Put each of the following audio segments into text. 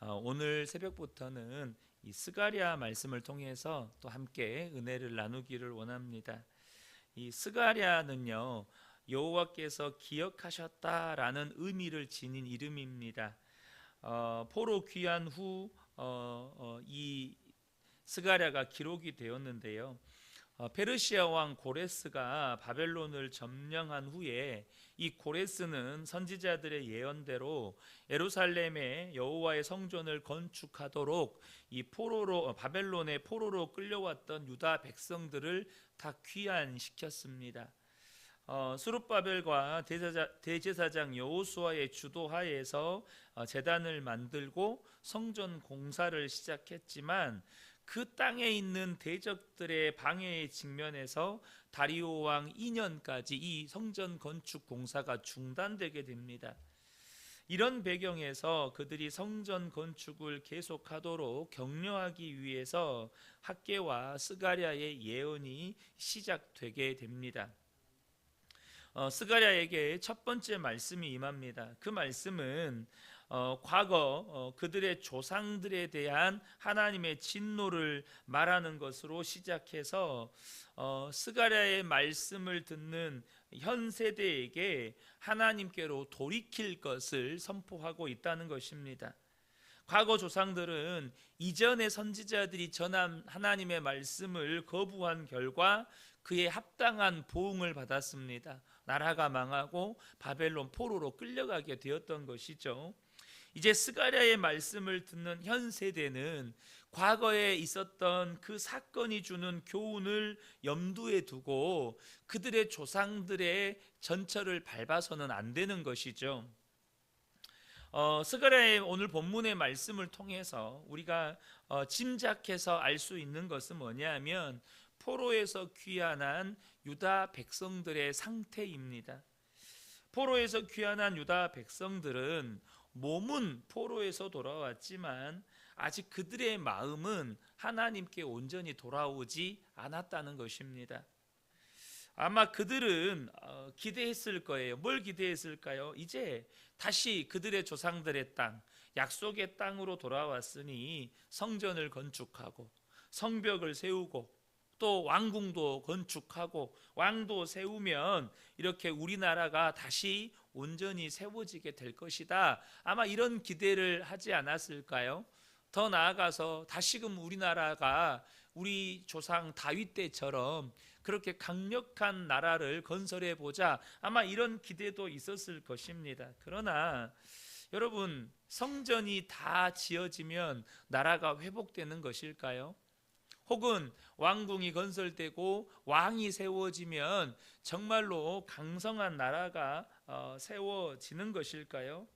오늘 새벽부터는 이 스가랴 말씀을 통해서 또 함께 은혜를 나누기를 원합니다. 이 스가랴는요, 여호와께서 기억하셨다라는 의미를 지닌 이름입니다. 포로 귀환 후 이 스가랴가 기록이 되었는데요. 페르시아 왕 고레스가 바벨론을 점령한 후에 이 고레스는 선지자들의 예언대로 예루살렘에 여호와의 성전을 건축하도록 이 포로로 바벨론의 포로로 끌려왔던 유다 백성들을 다 귀환시켰습니다. 스룹바벨과 대제사장 여호수아의 주도하에서 제단을 만들고 성전 공사를 시작했지만 그 땅에 있는 대적들의 방해에 직면해서 다리오 왕 2년까지 이 성전 건축 공사가 중단되게 됩니다. 이런 배경에서 그들이 성전 건축을 계속하도록 격려하기 위해서 학개와 스가랴의 예언이 시작되게 됩니다. 스가랴에게 첫 번째 말씀이 임합니다. 그 말씀은 과거 그들의 조상들에 대한 하나님의 진노를 말하는 것으로 시작해서 스가랴의 말씀을 듣는 현 세대에게 하나님께로 돌이킬 것을 선포하고 있다는 것입니다. 과거 조상들은 이전의 선지자들이 전한 하나님의 말씀을 거부한 결과 그에 합당한 보응을 받았습니다. 나라가 망하고 바벨론 포로로 끌려가게 되었던 것이죠. 이제 스가랴의 말씀을 듣는 현 세대는 과거에 있었던 그 사건이 주는 교훈을 염두에 두고 그들의 조상들의 전철을 밟아서는 안 되는 것이죠. 스가랴의 오늘 본문의 말씀을 통해서 우리가 짐작해서 알 수 있는 것은 뭐냐면 포로에서 귀환한 유다 백성들의 상태입니다. 포로에서 귀환한 유다 백성들은 몸은 포로에서 돌아왔지만 아직 그들의 마음은 하나님께 온전히 돌아오지 않았다는 것입니다. 아마 그들은 기대했을 거예요. 뭘 기대했을까요? 이제 다시 그들의 조상들의 땅, 약속의 땅으로 돌아왔으니 성전을 건축하고 성벽을 세우고 또 왕궁도 건축하고 왕도 세우면 이렇게 우리나라가 다시 온전히 세워지게 될 것이다. 아마 이런 기대를 하지 않았을까요? 더 나아가서 다시금 우리나라가 우리 조상 다윗 때처럼 그렇게 강력한 나라를 건설해 보자. 아마 이런 기대도 있었을 것입니다. 그러나 여러분, 성전이 다 지어지면 나라가 회복되는 것일까요? 혹은 왕궁이 건설되고 왕이 세워지면 정말로 강성한 나라가 세워지는 것일까요?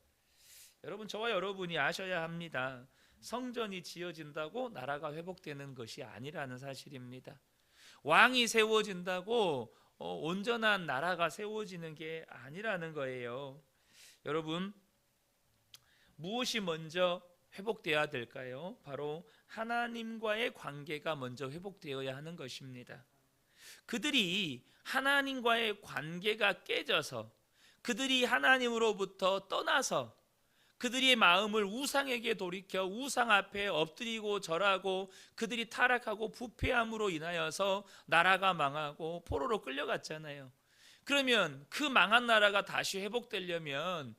여러분, 저와 여러분이 아셔야 합니다. 성전이 지어진다고 나라가 회복되는 것이 아니라는 사실입니다. 왕이 세워진다고 온전한 나라가 세워지는 게 아니라는 거예요. 여러분, 무엇이 먼저 회복되어야 될까요? 바로 하나님과의 관계가 먼저 회복되어야 하는 것입니다. 그들이 하나님과의 관계가 깨져서 그들이 하나님으로부터 떠나서 그들의 마음을 우상에게 돌이켜 우상 앞에 엎드리고 절하고 그들이 타락하고 부패함으로 인하여서 나라가 망하고 포로로 끌려갔잖아요. 그러면 그 망한 나라가 다시 회복되려면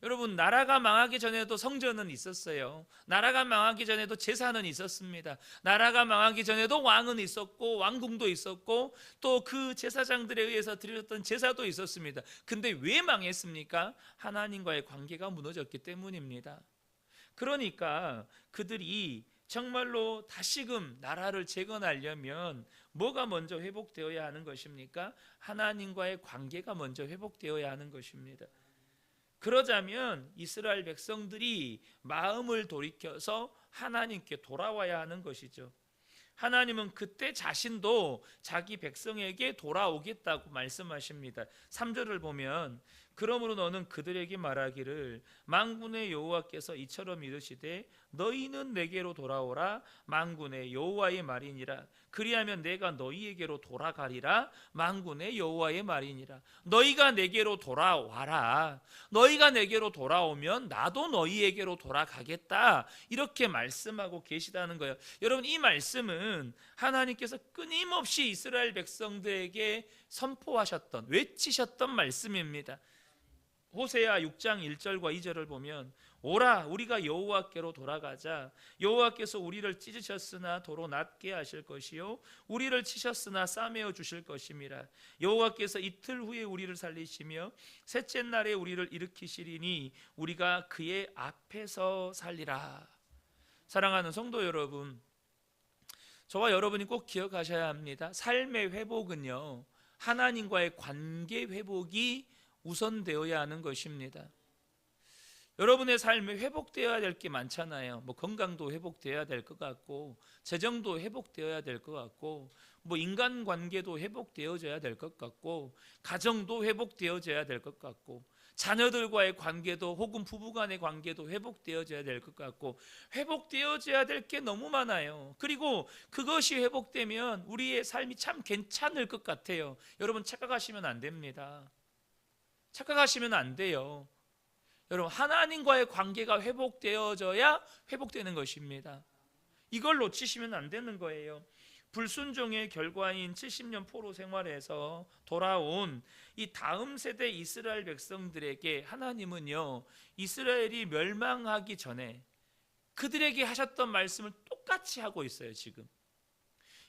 여러분, 나라가 망하기 전에도 성전은 있었어요. 나라가 망하기 전에도 제사는 있었습니다. 나라가 망하기 전에도 왕은 있었고 왕궁도 있었고 또 그 제사장들에 의해서 드렸던 제사도 있었습니다. 근데 왜 망했습니까? 하나님과의 관계가 무너졌기 때문입니다. 그러니까 그들이 정말로 다시금 나라를 재건하려면 뭐가 먼저 회복되어야 하는 것입니까? 하나님과의 관계가 먼저 회복되어야 하는 것입니다. 그러자면 이스라엘 백성들이 마음을 돌이켜서 하나님께 돌아와야 하는 것이죠. 하나님은 그때 자신도 자기 백성에게 돌아오겠다고 말씀하십니다. 3절을 보면 그러므로 너는 그들에게 말하기를 만군의 여호와께서 이처럼 이르시되 너희는 내게로 돌아오라 만군의 여호와의 말이니라. 그리하면 내가 너희에게로 돌아가리라 만군의 여호와의 말이니라. 너희가 내게로 돌아와라. 너희가 내게로 돌아오면 나도 너희에게로 돌아가겠다. 이렇게 말씀하고 계시다는 거예요. 여러분, 이 말씀은 하나님께서 끊임없이 이스라엘 백성들에게 선포하셨던, 외치셨던 말씀입니다. 호세아 6장 1절과 2절을 보면 오라 우리가 여호와께로 돌아가자. 여호와께서 우리를 찢으셨으나 도로 낫게 하실 것이요 우리를 치셨으나 싸매어 주실 것임이라. 여호와께서 이틀 후에 우리를 살리시며 셋째 날에 우리를 일으키시리니 우리가 그의 앞에서 살리라. 사랑하는 성도 여러분, 저와 여러분이 꼭 기억하셔야 합니다. 삶의 회복은요, 하나님과의 관계 회복이 우선되어야 하는 것입니다. 여러분의 삶에 회복되어야 될 게 많잖아요. 건강도 회복되어야 될 것 같고, 재정도 회복되어야 될 것 같고, 인간관계도 회복되어져야 될 것 같고, 가정도 회복되어져야 될 것 같고, 자녀들과의 관계도 혹은 부부간의 관계도 회복되어져야 될 것 같고, 회복되어져야 될 게 너무 많아요. 그리고 그것이 회복되면 우리의 삶이 참 괜찮을 것 같아요. 여러분, 착각하시면 안 됩니다. 착각하시면 안 돼요. 여러분, 하나님과의 관계가 회복되어져야 회복되는 것입니다. 이걸 놓치시면 안 되는 거예요. 불순종의 결과인 70년 포로 생활에서 돌아온 이 다음 세대 이스라엘 백성들에게 하나님은요, 이스라엘이 멸망하기 전에 그들에게 하셨던 말씀을 똑같이 하고 있어요. 지금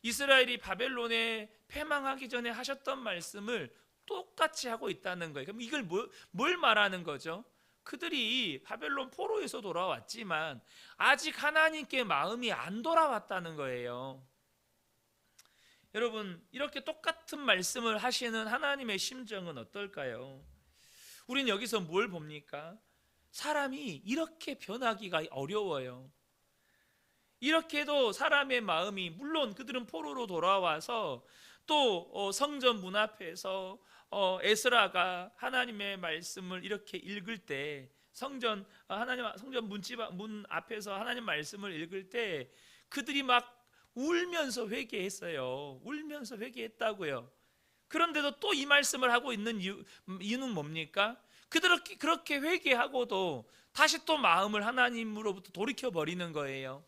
이스라엘이 바벨론에 패망하기 전에 하셨던 말씀을 똑같이 하고 있다는 거예요. 그럼 이걸 뭘 말하는 거죠? 그들이 바벨론 포로에서 돌아왔지만 아직 하나님께 마음이 안 돌아왔다는 거예요. 여러분, 이렇게 똑같은 말씀을 하시는 하나님의 심정은 어떨까요? 우리는 여기서 뭘 봅니까? 사람이 이렇게 변하기가 어려워요. 이렇게도 사람의 마음이, 물론 그들은 포로로 돌아와서 또 성전 문 앞에서 에스라가 하나님의 말씀을 이렇게 읽을 때, 성전 문 앞에서 하나님 말씀을 읽을 때 그들이 막 울면서 회개했어요. 울면서 회개했다고요. 그런데도 또 이 말씀을 하고 있는 이유는 뭡니까? 그들은 그렇게 회개하고도 다시 또 마음을 하나님으로부터 돌이켜 버리는 거예요.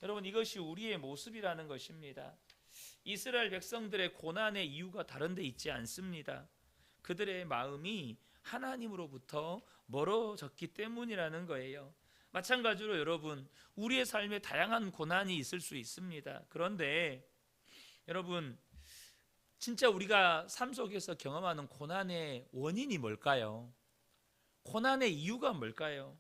여러분, 이것이 우리의 모습이라는 것입니다. 이스라엘 백성들의 고난의 이유가 다른 데 있지 않습니다. 그들의 마음이 하나님으로부터 멀어졌기 때문이라는 거예요. 마찬가지로 여러분, 우리의 삶에 다양한 고난이 있을 수 있습니다. 그런데 여러분, 진짜 우리가 삶 속에서 경험하는 고난의 원인이 뭘까요? 고난의 이유가 뭘까요?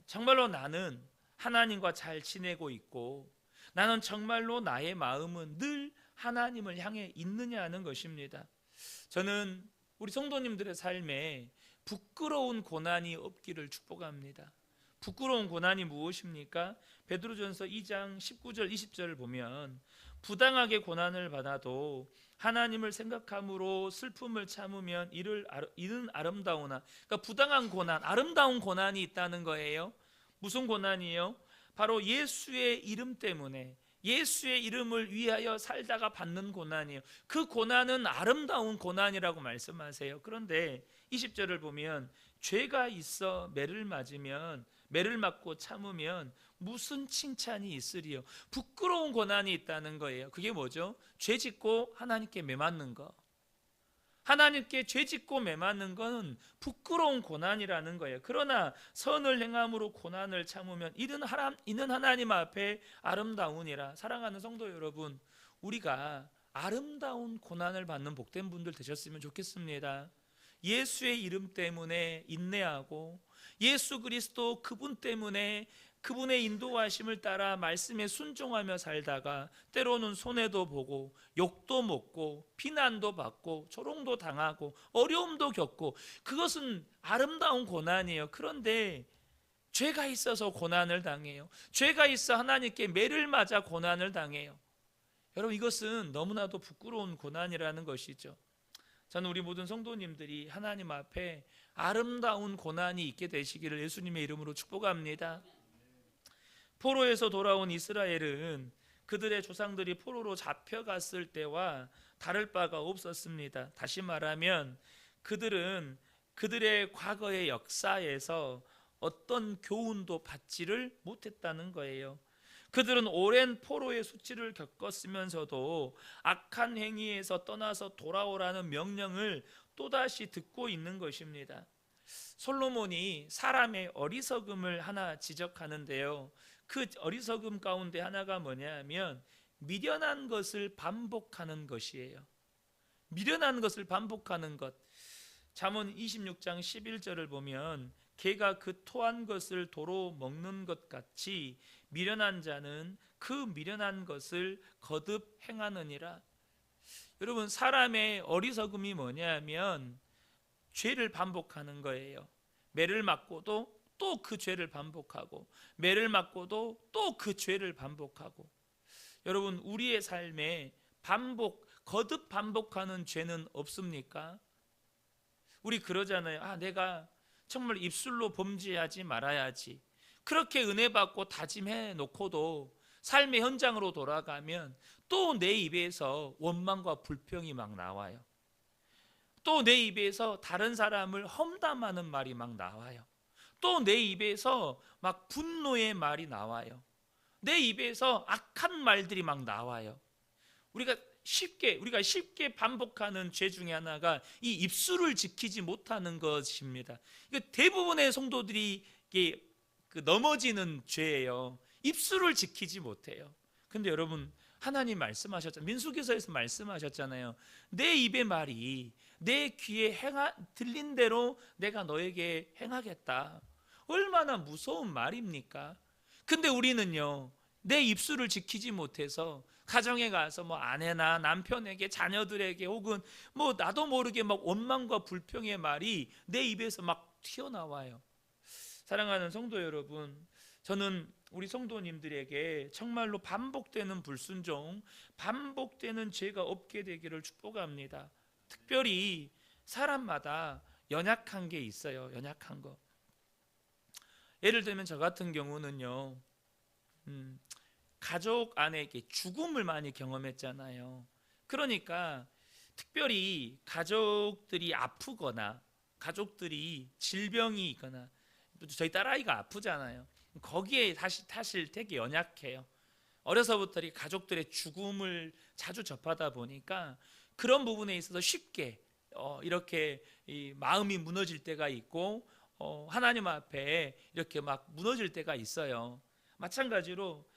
정말로 나는 하나님과 잘 지내고 있고, 나는 정말로 나의 마음은 늘 하나님을 향해 있느냐 하는 것입니다. 저는 우리 성도님들의 삶에 부끄러운 고난이 없기를 축복합니다. 부끄러운 고난이 무엇입니까? 베드로전서 2장 19절 20절을 보면 부당하게 고난을 받아도 하나님을 생각함으로 슬픔을 참으면 이는 아름다우나, 그러니까 부당한 고난, 아름다운 고난이 있다는 거예요. 무슨 고난이에요? 바로 예수의 이름 때문에, 예수의 이름을 위하여 살다가 받는 고난이에요. 그 고난은 아름다운 고난이라고 말씀하세요. 그런데 20절을 보면 죄가 있어 매를 맞고 참으면 무슨 칭찬이 있으리요? 부끄러운 고난이 있다는 거예요. 그게 뭐죠? 죄 짓고 하나님께 매맞는 거. 하나님께 죄짓고 매맞는 것은 부끄러운 고난이라는 거예요. 그러나 선을 행함으로 고난을 참으면 이는 하나님 앞에 아름다우니라. 사랑하는 성도 여러분, 우리가 아름다운 고난을 받는 복된 분들 되셨으면 좋겠습니다. 예수의 이름 때문에 인내하고, 예수 그리스도 그분 때문에 그분의 인도하심을 따라 말씀에 순종하며 살다가 때로는 손해도 보고 욕도 먹고 비난도 받고 조롱도 당하고 어려움도 겪고, 그것은 아름다운 고난이에요. 그런데 죄가 있어서 고난을 당해요. 죄가 있어 하나님께 매를 맞아 고난을 당해요. 여러분, 이것은 너무나도 부끄러운 고난이라는 것이죠. 저는 우리 모든 성도님들이 하나님 앞에 아름다운 고난이 있게 되시기를 예수님의 이름으로 축복합니다. 포로에서 돌아온 이스라엘은 그들의 조상들이 포로로 잡혀갔을 때와 다를 바가 없었습니다. 다시 말하면 그들은 그들의 과거의 역사에서 어떤 교훈도 받지를 못했다는 거예요. 그들은 오랜 포로의 수치를 겪었으면서도 악한 행위에서 떠나서 돌아오라는 명령을 또다시 듣고 있는 것입니다. 솔로몬이 사람의 어리석음을 하나 지적하는데요, 그 어리석음 가운데 하나가 뭐냐면 미련한 것을 반복하는 것이에요. 미련한 것을 반복하는 것. 잠언 26장 11절을 보면 개가 그 토한 것을 도로 먹는 것 같이 미련한 자는 그 미련한 것을 거듭 행하느니라. 여러분, 사람의 어리석음이 뭐냐면 죄를 반복하는 거예요. 매를 맞고도 또 그 죄를 반복하고, 매를 맞고도 또 그 죄를 반복하고. 여러분, 우리의 삶에 거듭 반복하는 죄는 없습니까? 우리 그러잖아요. 내가 정말 입술로 범죄하지 말아야지. 그렇게 은혜 받고 다짐해 놓고도 삶의 현장으로 돌아가면 또 내 입에서 원망과 불평이 막 나와요. 또 내 입에서 다른 사람을 험담하는 말이 막 나와요. 또 내 입에서 막 분노의 말이 나와요. 내 입에서 악한 말들이 막 나와요. 우리가 쉽게 반복하는 죄 중에 하나가 이 입술을 지키지 못하는 것입니다. 대부분의 성도들이 넘어지는 죄예요. 입술을 지키지 못해요. 근데 여러분, 하나님 말씀하셨잖아요. 민수기서에서 말씀하셨잖아요. 내 입의 말이 내 귀에 들린 대로 내가 너에게 행하겠다. 얼마나 무서운 말입니까? 근데 우리는요, 내 입술을 지키지 못해서 가정에 가서 아내나 남편에게, 자녀들에게, 혹은 나도 모르게 막 원망과 불평의 말이 내 입에서 막 튀어나와요. 사랑하는 성도 여러분, 저는 우리 성도님들에게 정말로 반복되는 불순종, 반복되는 죄가 없게 되기를 축복합니다. 특별히 사람마다 연약한 게 있어요. 연약한 거. 예를 들면 저 같은 경우는요, 가족 안에 죽음을 많이 경험했잖아요. 그러니까 특별히 가족들이 아프거나 가족들이 질병이 있거나, 저희 딸아이가 아프잖아요. 거기에 사실 되게 연약해요. 어려서부터 가족들의 죽음을 자주 접하다 보니까 그런 부분에 있어서 쉽게 이렇게 마음이 무너질 때가 있고, 하나님 앞에 이렇게 막 무너질 때가 있어요. 마찬가지로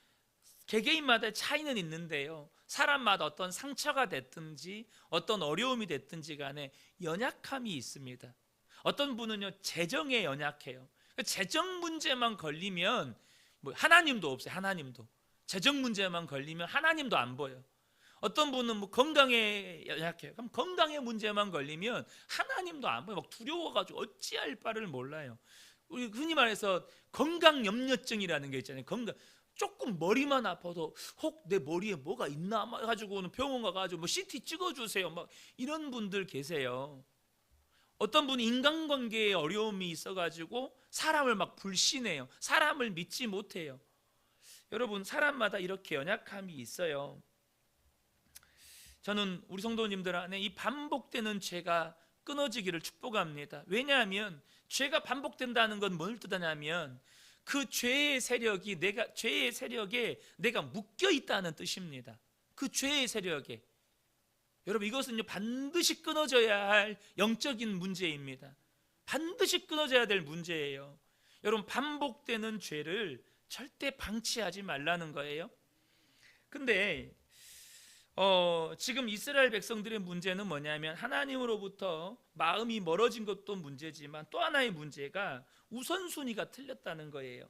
개개인마다 차이는 있는데요, 사람마다 어떤 상처가 됐든지 어떤 어려움이 됐든지 간에 연약함이 있습니다. 어떤 분은요, 재정에 연약해요. 재정 문제만 걸리면 하나님도 없어요. 하나님도 재정 문제만 걸리면 하나님도 안 보여. 어떤 분은 건강에 연약해요. 그럼 건강의 문제만 걸리면 하나님도 안 보여. 막 두려워가지고 어찌할 바를 몰라요. 우리 흔히 말해서 건강 염려증이라는 게 있잖아요. 조금 머리만 아파도 혹 내 머리에 뭐가 있나 가지고는 병원 가가지고 CT 찍어주세요. 막 이런 분들 계세요. 어떤 분이 인간관계에 어려움이 있어가지고 사람을 막 불신해요. 사람을 믿지 못해요. 여러분, 사람마다 이렇게 연약함이 있어요. 저는 우리 성도님들 안에 이 반복되는 죄가 끊어지기를 축복합니다. 왜냐하면 죄가 반복된다는 건 뭘 뜻하냐면 그 죄의 세력에 내가 묶여 있다는 뜻입니다. 그 죄의 세력에. 여러분, 이것은요, 반드시 끊어져야 할 영적인 문제입니다. 반드시 끊어져야 될 문제예요. 여러분, 반복되는 죄를 절대 방치하지 말라는 거예요. 근데 지금 이스라엘 백성들의 문제는 뭐냐면 하나님으로부터 마음이 멀어진 것도 문제지만 또 하나의 문제가 우선순위가 틀렸다는 거예요.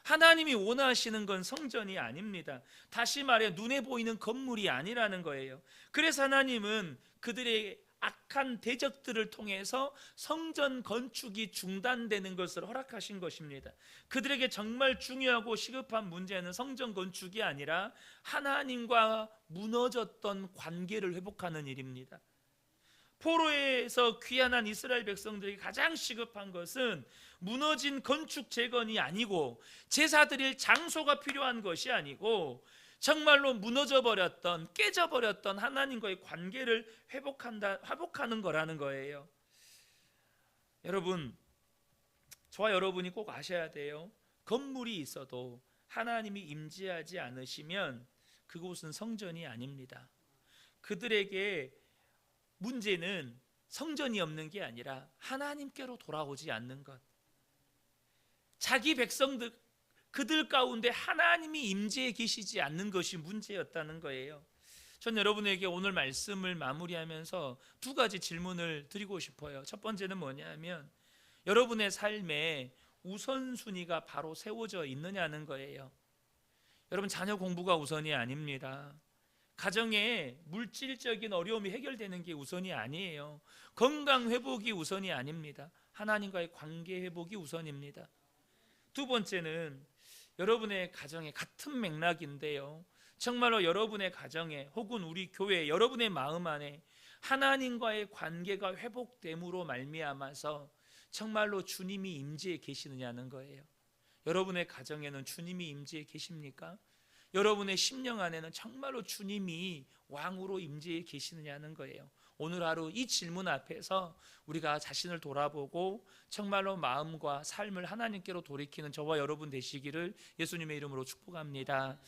하나님이 원하시는 건 성전이 아닙니다. 다시 말해 눈에 보이는 건물이 아니라는 거예요. 그래서 하나님은 그들의 악한 대적들을 통해서 성전 건축이 중단되는 것을 허락하신 것입니다. 그들에게 정말 중요하고 시급한 문제는 성전 건축이 아니라 하나님과 무너졌던 관계를 회복하는 일입니다. 포로에서 귀환한 이스라엘 백성들이 가장 시급한 것은 무너진 건축 재건이 아니고 제사 드릴 장소가 필요한 것이 아니고 정말로 무너져 버렸던, 깨져 버렸던 하나님과의 관계를 회복하는 거라는 거예요. 여러분, 저와 여러분이 꼭 아셔야 돼요. 건물이 있어도 하나님이 임재하지 않으시면 그곳은 성전이 아닙니다. 그들에게 문제는 성전이 없는 게 아니라 하나님께로 돌아오지 않는 것. 자기 백성들, 그들 가운데 하나님이 임재해 계시지 않는 것이 문제였다는 거예요. 전 여러분에게 오늘 말씀을 마무리하면서 두 가지 질문을 드리고 싶어요. 첫 번째는 뭐냐면 여러분의 삶에 우선순위가 바로 세워져 있느냐는 거예요. 여러분, 자녀 공부가 우선이 아닙니다. 가정에 물질적인 어려움이 해결되는 게 우선이 아니에요. 건강 회복이 우선이 아닙니다. 하나님과의 관계 회복이 우선입니다. 두 번째는 여러분의 가정에 같은 맥락인데요, 정말로 여러분의 가정에 혹은 우리 교회 여러분의 마음 안에 하나님과의 관계가 회복됨으로 말미암아서 정말로 주님이 임재해 계시느냐는 거예요. 여러분의 가정에는 주님이 임재해 계십니까? 여러분의 심령 안에는 정말로 주님이 왕으로 임재해 계시느냐는 거예요. 오늘 하루 이 질문 앞에서 우리가 자신을 돌아보고 정말로 마음과 삶을 하나님께로 돌이키는 저와 여러분 되시기를 예수님의 이름으로 축복합니다.